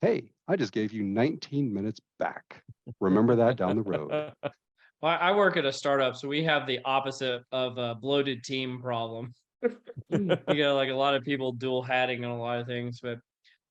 Hey, I just gave you 19 minutes back. Remember that down the road. Well, I work at a startup, so we have the opposite of a bloated team problem. You got like a lot of people dual hatting on a lot of things, but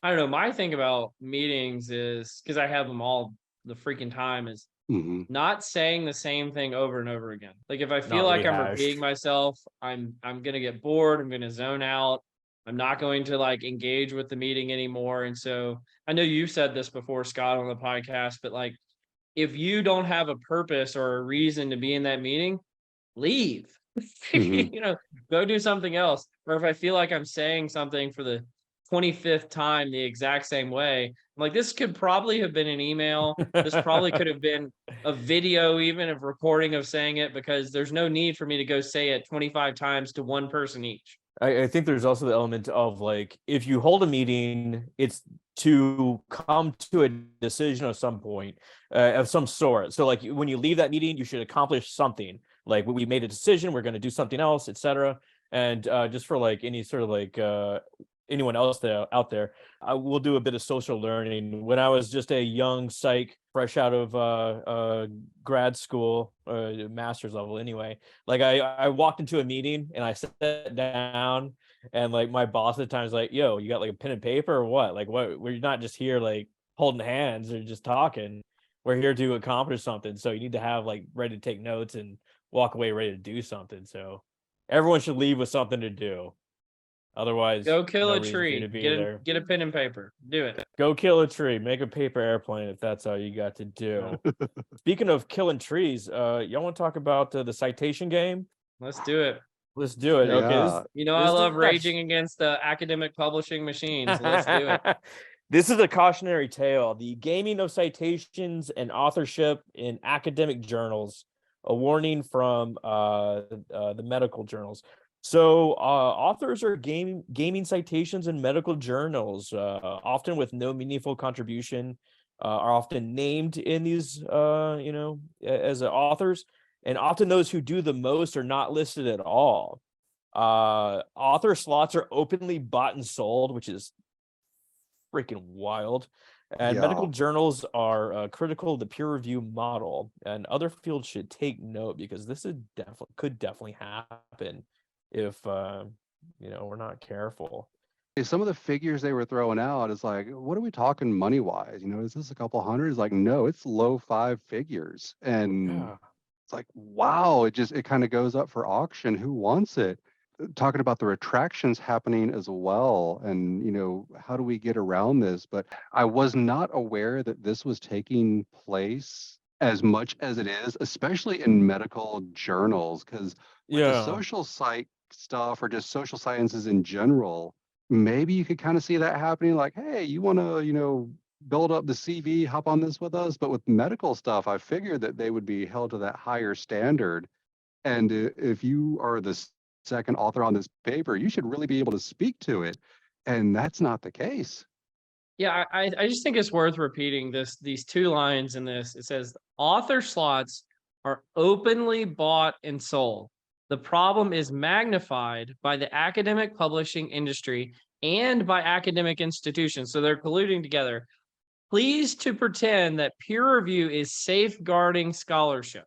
I don't know. My thing about meetings is because I have them all the freaking time is Hmm. not saying the same thing over and over again. Like if I feel Not like I'm rehashed. repeating myself, I'm gonna get bored. I'm gonna zone out. I'm not going to like engage with the meeting anymore. And so I know you said this before, Scott, on the podcast, but like if you don't have a purpose or a reason to be in that meeting, leave. Mhm. Go do something else. Or if I feel like I'm saying something for the 25th time the exact same way, I'm like, this could probably have been an email. This probably could have been a video, even of recording of saying it, because there's no need for me to go say it 25 times to one person each. I think there's also the element of like, if you hold a meeting, it's to come to a decision of some point, of some sort. So like when you leave that meeting, you should accomplish something. Like we made a decision, we're going to do something else, etc. And just for like any sort of like anyone else out there, I will do a bit of social learning. When I was just a young psych, fresh out of grad school, master's level anyway, like I walked into a meeting and I sat down, and like my boss at the time was like, yo, you got like a pen and paper or what? Like, what, we're not just here like holding hands or just talking. We're here to accomplish something. So you need to have like ready to take notes and walk away ready to do something. So everyone should leave with something to do. Otherwise, Go kill no a reason for you tree. to be Get there. a pen and paper. Do it. Go kill a tree, make a paper airplane if that's all you got to do. Speaking of killing trees, y'all want to talk about the citation game? Let's do it. Let's do it. Okay, Yeah. I this is love raging against the academic publishing machines. Let's do it. This is a cautionary tale. The gaming of citations and authorship in academic journals. A warning from the medical journals. So authors are gaming citations in medical journals, often with no meaningful contribution, are often named in these, as authors, and often those who do the most are not listed at all. Author slots are openly bought and sold, which is freaking wild. And medical Yeah. journals are critical of the peer review model, and other fields should take note because this is could definitely happen if we're not careful. Some of the figures they were throwing out is like, what are we talking money wise? Is this a couple hundred? It's like, no, it's low five figures. And Yeah. it's like, wow, it kind of goes up for auction. Who wants it? Talking about the retractions happening as well. And, how do we get around this? But I was not aware that this was taking place as much as it is, especially in medical journals, because with the Yeah. social psych stuff or just social sciences in general, maybe you could kind of see that happening like, hey, you want to, build up the CV, hop on this with us. But with medical stuff, I figured that they would be held to that higher standard. And if you are the second author on this paper, you should really be able to speak to it. And that's not the case. Yeah, I just think it's worth repeating these two lines in this. It says author slots are openly bought and sold. The problem is magnified by the academic publishing industry and by academic institutions. So they're colluding together. Please to pretend that peer review is safeguarding scholarship.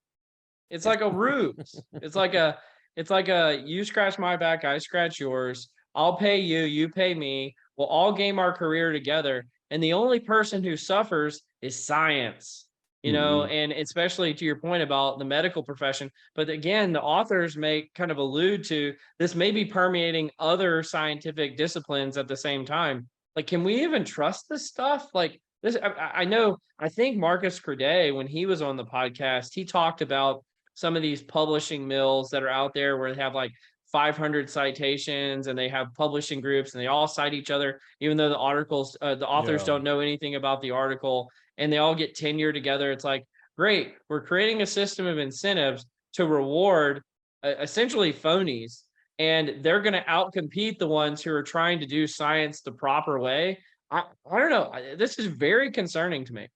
It's like a ruse. It's like a you scratch my back, I scratch yours. I'll pay you, you pay me. We'll all game our career together. And the only person who suffers is science, Mhm. and especially to your point about the medical profession. But again, the authors may kind of allude to this may be permeating other scientific disciplines at the same time. Like, can we even trust this stuff? Like this, I know, I think Marcus Crede, when he was on the podcast, he talked about some of these publishing mills that are out there where they have like 500 citations and they have publishing groups and they all cite each other, even though the authors Yeah. don't know anything about the article, and they all get tenure together. It's like, great, we're creating a system of incentives to reward essentially phonies, and they're going to outcompete the ones who are trying to do science the proper way. I don't know. This is very concerning to me.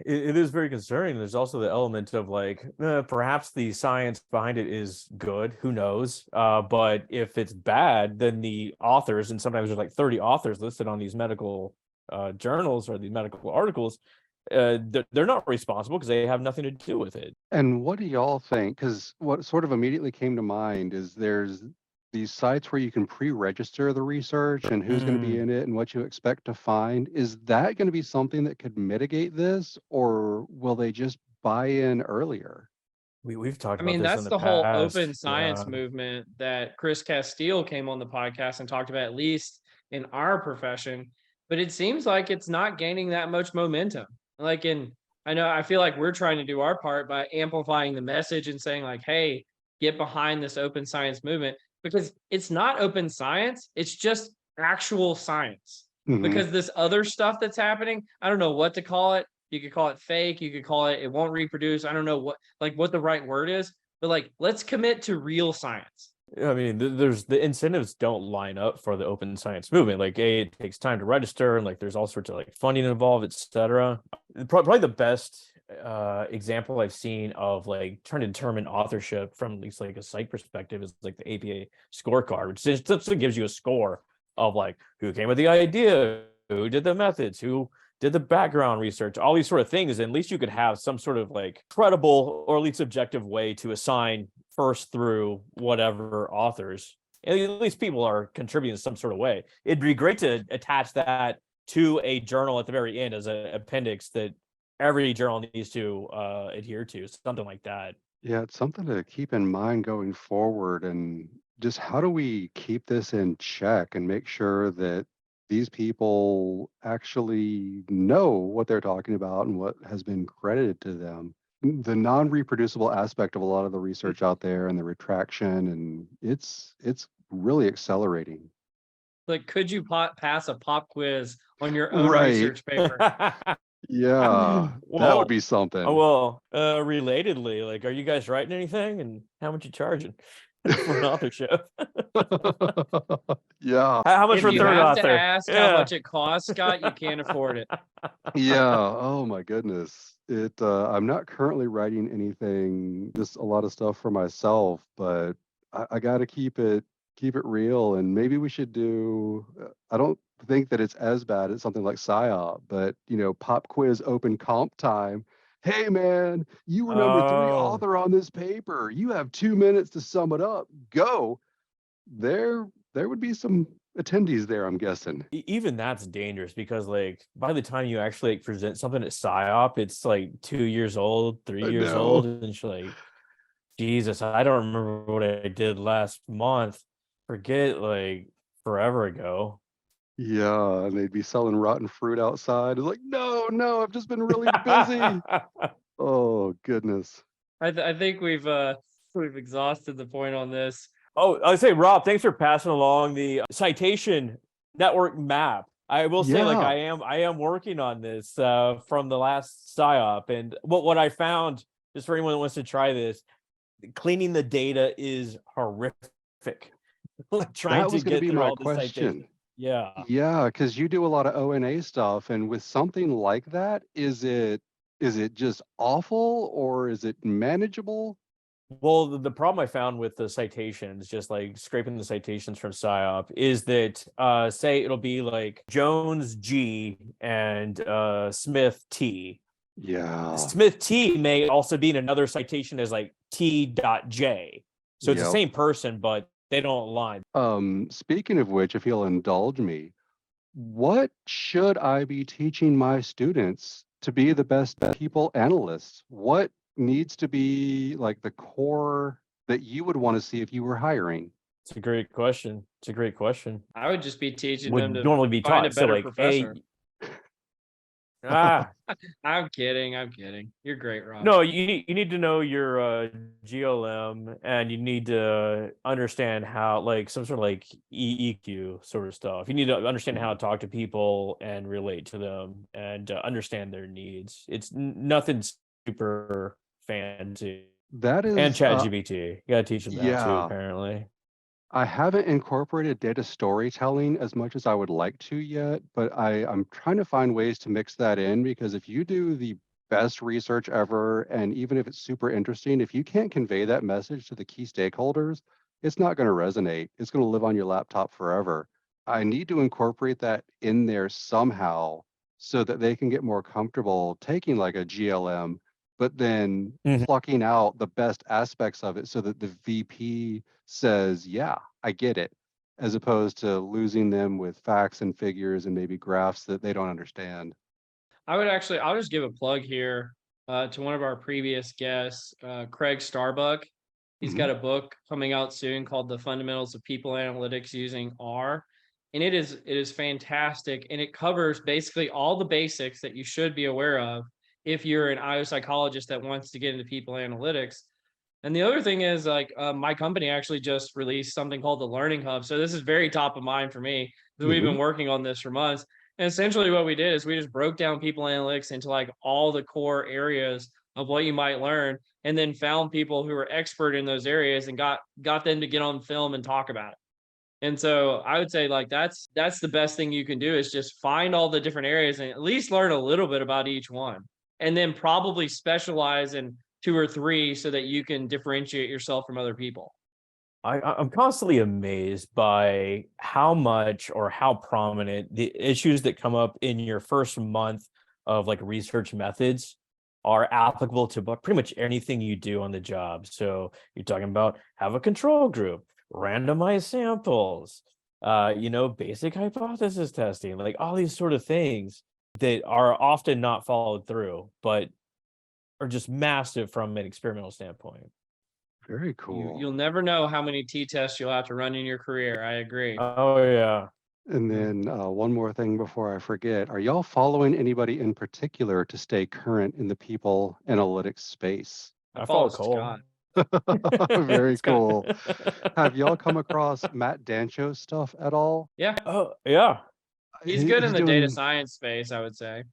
It is very concerning. There's also the element of like, perhaps the science behind it is good. Who knows? But if it's bad, then the authors, and sometimes there's like 30 authors listed on these medical journals or these medical articles, they're not responsible because they have nothing to do with it. And what do y'all think? Because what sort of immediately came to mind is there's these sites where you can pre-register the research and who's going to be Mm. in it and what you expect to find. Is that going to be something that could mitigate this, or will they just buy in earlier? We've talked I about mean, this in that's the the whole past. open science Yeah. movement that Chris Castile came on the podcast and talked about, at least in our profession. But it seems like it's not gaining that much momentum. I know I feel like we're trying to do our part by amplifying the message and saying, like, hey, get behind this open science movement, because it's not open science, it's just actual science. Because this other stuff that's happening, I don't know what to call it. You could call it fake, you could call it won't reproduce. I don't know what the right word is, but like, let's commit to real science. I mean, there's the incentives don't line up for the open science movement. Like, it takes time to register, and like there's all sorts of like funding involved, etc. Probably the best example I've seen of like trying to determine authorship from at least like a psych perspective is like the APA scorecard, which just gives you a score of like who came with the idea, who did the methods, who did the background research, all these sort of things. And at least you could have some sort of like credible or at least objective way to assign first through whatever authors. And at least people are contributing in some sort of way. It'd be great to attach that to a journal at the very end as an appendix that every journal needs to adhere to, something like that. Yeah, it's something to keep in mind going forward. And just how do we keep this in check and make sure that these people actually know what they're talking about and what has been credited to them? The non-reproducible aspect of a lot of the research out there and the retraction, and it's really accelerating. Like, could you pass a pop quiz on your own Right. research paper? Yeah, that would be something. Relatedly, like, are you guys writing anything, and how much you charging for an authorship? Yeah. How much If for you third have to author? ask how much it costs, Scott, you can't afford it. Yeah. Oh my goodness. I'm not currently writing anything, just a lot of stuff for myself, but I gotta keep it real. And maybe we should do, I don't think that it's as bad as something like PSYOP, but pop quiz open comp time. Hey man, you were number 3 Oh, author on this paper. You have 2 minutes to sum it up. Go. There would be some attendees there, I'm guessing. even that's dangerous because, like, by the time you actually like, present something at PSYOP, it's like 2 years old, 3 I years old, know. and she's like, Jesus, I don't remember what I did last month. Forget like forever ago. Yeah, and they'd be selling rotten fruit outside. It's like, no, I've just been really busy. Oh goodness. I think we've exhausted the point on this. Oh, I say, Rob, thanks for passing along the citation network map. I will say, like, Yeah, I am working on this from the last PSYOP, and what I found, just for anyone that wants to try this, cleaning the data is horrific. Like, trying that to was going to get be through my all the citations. question. Yeah. Yeah, because you do a lot of ONA stuff, and with something like that, is it just awful or is it manageable? Well, the problem I found with the citations, just like scraping the citations from PSYOP, is that say it'll be like Jones G and Smith T. Yeah. Smith T may also be in another citation as like T.J. So it's the Yep. same person, but they don't align. Speaking of which, if you'll indulge me, what should I be teaching my students to be the best people analysts? What needs to be like the core that you would want to see if you were hiring? It's a great question. It's a great question. I would just be teaching them Would to normally be find a taught. So better like professor. ah I'm kidding. You're great, Rob. No, you need to know your GLM, and you need to understand how, like, some sort of like EQ sort of stuff. You need to understand how to talk to people and relate to them and understand their needs. It's nothing super fancy. That And is, ChatGPT, you gotta teach them that too, yeah, apparently. I haven't incorporated data storytelling as much as I would like to yet, but I'm trying to find ways to mix that in because if you do the best research ever, and even if it's super interesting, if you can't convey that message to the key stakeholders, it's not going to resonate. It's going to live on your laptop forever. I need to incorporate that in there somehow so that they can get more comfortable taking like a GLM, but then Mhm. plucking out the best aspects of it so that the VP says, yeah, I get it, as opposed to losing them with facts and figures and maybe graphs that they don't understand. I'll just give a plug here to one of our previous guests, Craig Starbuck. He's Mhm. got a book coming out soon called The Fundamentals of People Analytics Using R. And it is fantastic. And it covers basically all the basics that you should be aware of if you're an IO psychologist that wants to get into people analytics. And the other thing is like my company actually just released something called the Learning Hub. So this is very top of mind for me because we've Hmm. been working on this for months. And essentially what we did is we just broke down people analytics into like all the core areas of what you might learn, and then found people who are expert in those areas and got them to get on film and talk about it. And so I would say like that's the best thing you can do is just find all the different areas and at least learn a little bit about each one. And then probably specialize in two or three so that you can differentiate yourself from other people. I'm constantly amazed by how much or how prominent the issues that come up in your first month of like research methods are applicable to pretty much anything you do on the job. So you're talking about have a control group, randomize samples, basic hypothesis testing, like all these sort of things that are often not followed through, but are just massive from an experimental standpoint. Very cool. You'll never know how many t-tests you'll have to run in your career. I agree. Oh yeah. And then one more thing before I forget. Are y'all following anybody in particular to stay current in the people analytics space? I I follow follow Cole. Scott. Very Scott. cool. Have y'all come across Matt Dancho's stuff at all? Yeah, Oh yeah. he's good in He's the data doing, science space, I would say.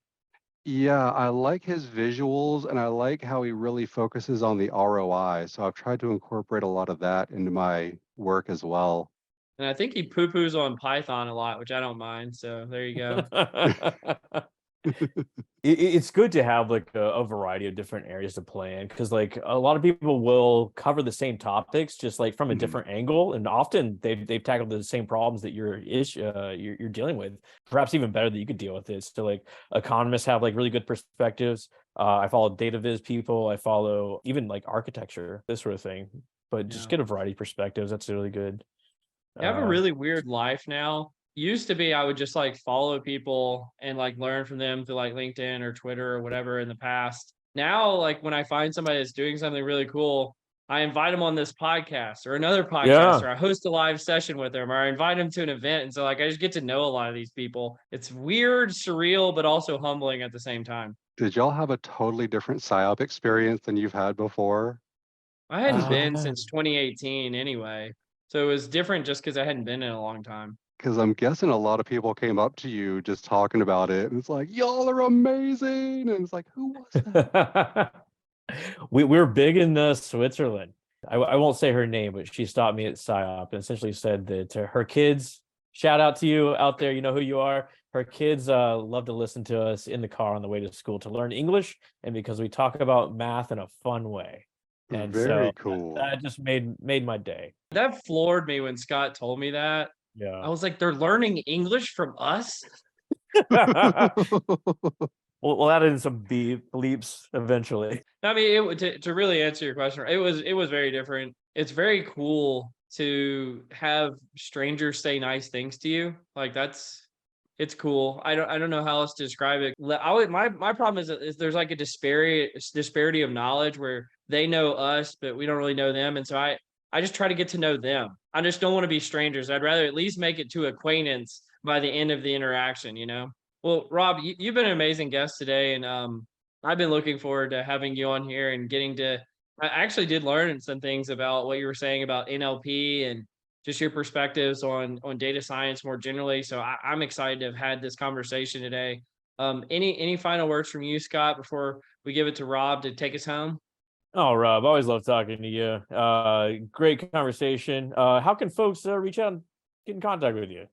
yeah, I like his visuals and I like how he really focuses on the ROI. So I've tried to incorporate a lot of that into my work as well. And I think he poo-poos on Python a lot, which I don't mind. So there you go. It's good to have like a variety of different areas to play in because like a lot of people will cover the same topics just like from a Mhm. different angle, and often they've tackled the same problems that you're dealing with, perhaps even better that you could deal with it. So like economists have like really good perspectives. I follow data viz people. I follow even like architecture, this sort of thing. But just Yeah. get a variety of perspectives. That's really good. I have a Uh, really weird life now. Used to be I would just like follow people and like learn from them through like LinkedIn or Twitter or whatever in the past. Now, like when I find somebody that's doing something really cool, I invite them on this podcast or another podcast, yeah. or I host a live session with them, or I invite them to an event. And so like I just get to know a lot of these people. It's weird, surreal, but also humbling at the same time. Did y'all have a totally different PSYOP experience than you've had before? I hadn't been Uh, since 2018 anyway. So it was different just because I hadn't been in a long time. Because I'm guessing a lot of people came up to you just talking about it, and it's like, y'all are amazing. And it's like, who was that? we're big in Switzerland. I won't say her name, but she stopped me at PSYOP and essentially said that her kids, shout out to you out there, you know who you are. Her kids love to listen to us in the car on the way to school to learn English, and because we talk about math in a fun way. And Very so cool. that just made my day. That floored me when Scott told me that. I Yeah. was like, they're learning English from us? We'll add in some bleeps eventually. I mean, to really answer your question, it was very different. It's very cool to have strangers say nice things to you. Like it's cool. I don't know how else to describe it. My problem is there's like a disparity of knowledge where they know us, but we don't really know them. And so I just try to get to know them. I just don't want to be strangers. I'd rather at least make it to acquaintance by the end of the interaction, you know? Well, Rob, you've been an amazing guest today, and I've been looking forward to having you on here and getting to. I actually did learn some things about what you were saying about NLP and just your perspectives on data science more generally. So I'm excited to have had this conversation today. Any final words from you, Scott, before we give it to Rob to take us home? Oh, Rob, always love talking to you. Great conversation. How can folks reach out and get in contact with you?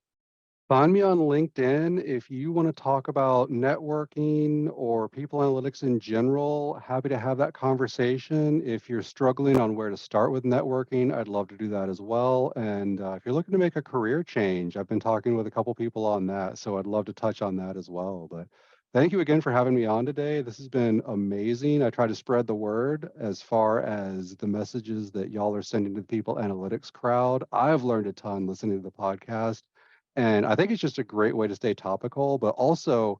Find me on LinkedIn if you want to talk about networking or people analytics in general. Happy to have that conversation. If you're struggling on where to start with networking, I'd love to do that as well. And if you're looking to make a career change, I've been talking with a couple people on that, so I'd love to touch on that as well. But thank you again for having me on today. This has been amazing. I try to spread the word as far as the messages that y'all are sending to the people analytics crowd. I've learned a ton listening to the podcast. And I think it's just a great way to stay topical, but also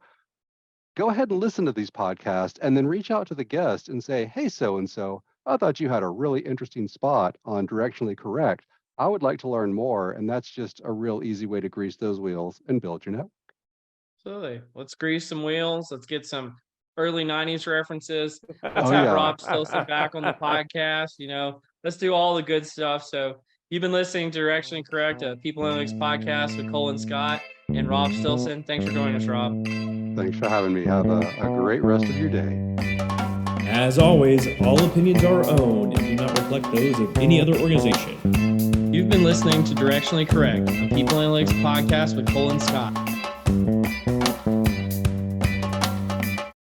go ahead and listen to these podcasts and then reach out to the guest and say, hey, so and so, I thought you had a really interesting spot on Directionally Correct. I would like to learn more. And that's just a real easy way to grease those wheels and build your network. Absolutely. Let's grease some wheels. Let's get some early 90s references. Let's Oh, have yeah. Rob Stilson back on the podcast. Let's do all the good stuff. So you've been listening to Directionally Correct, a People Analytics podcast with Colin Scott and Rob Stilson. Thanks for joining us, Rob. Thanks for having me. Have a great rest of your day. As always, all opinions are our own and do not reflect those of any other organization. You've been listening to Directionally Correct, a People Analytics podcast with Colin Scott.